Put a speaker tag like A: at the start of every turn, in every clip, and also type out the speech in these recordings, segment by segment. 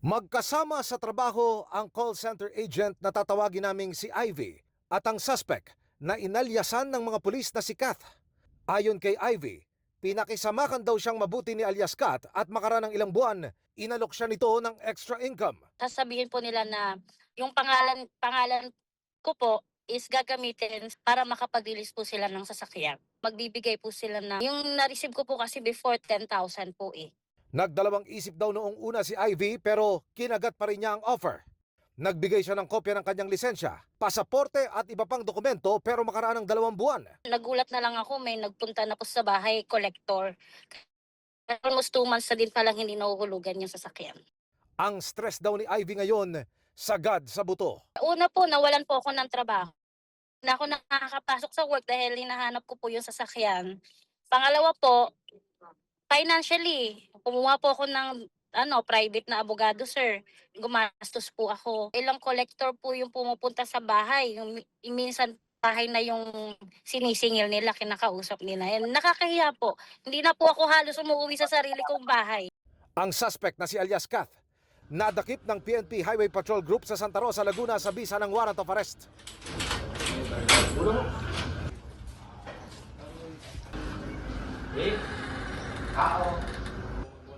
A: Magkasama sa trabaho ang call center agent na tatawagin naming si Ivy at ang suspect na inalyasan ng mga pulis na si Kath. Ayon kay Ivy, pinakisamakan daw siyang mabuti ni alias Kath at makaraan ng ilang buwan, inalok siya nito ng extra income.
B: Sasabihin po nila na yung pangalan pangalan ko po is gagamitin para makapag-release po sila ng sasakyan. Magbibigay po sila na yung na-receive ko po kasi before 10,000 po eh.
A: Nagdalawang isip daw noong una si Ivy pero kinagat pa rin niya ang offer. Nagbigay siya ng kopya ng kanyang lisensya, pasaporte at iba pang dokumento pero makaraan ng 2 buwan.
B: Nagulat na lang ako, may nagpunta na po sa bahay, collector. Almost 2 months na din palang hindi nahuhulugan yung sasakyan.
A: Ang stress daw ni Ivy ngayon, sagad sa buto.
B: Una po, nawalan po ako ng trabaho. Na ako nakakapasok sa work dahil hinahanap ko po yung sasakyan. Pangalawa po, financially, kumuha po ako ng private na abogado, sir. Gumastos po ako. Ilang collector po yung pumupunta sa bahay. Yung minsan bahay na yung sinisingil nila, kinakausap nila. And nakakahiya po. Hindi na po ako halos umuwi sa sarili kong bahay.
A: Ang suspect na si alias Kath, nadakip ng PNP Highway Patrol Group sa Santa Rosa, Laguna sa bisa ng warrant of arrest.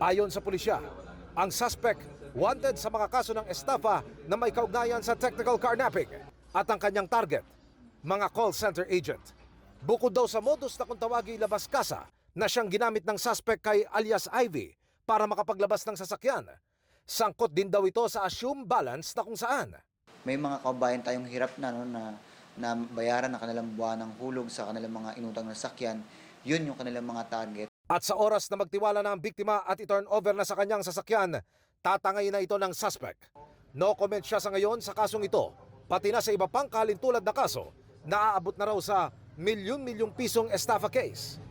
A: Ayon sa pulisya, ang suspect wanted sa mga kaso ng estafa na may kaugnayan sa technical carnapping at ang kanyang target, mga call center agent. Bukod daw sa modus na kung tawagi labas kasa na siyang ginamit ng suspect kay alias Ivy para makapaglabas ng sasakyan, sangkot din daw ito sa assume balance na kung saan.
C: May mga kabayan tayong hirap na bayaran ang kanilang buwan ng hulog sa kanilang mga inutang na sakyan. Yun yung kanilang mga target.
A: At sa oras na magtiwala na ang biktima at i-turn over na sa kanyang sasakyan, tatangayin na ito ng suspect. No comment siya sa ngayon sa kasong ito, pati na sa iba pang kalintulad na kaso na aabot na raw sa milyon-milyong pisong estafa case.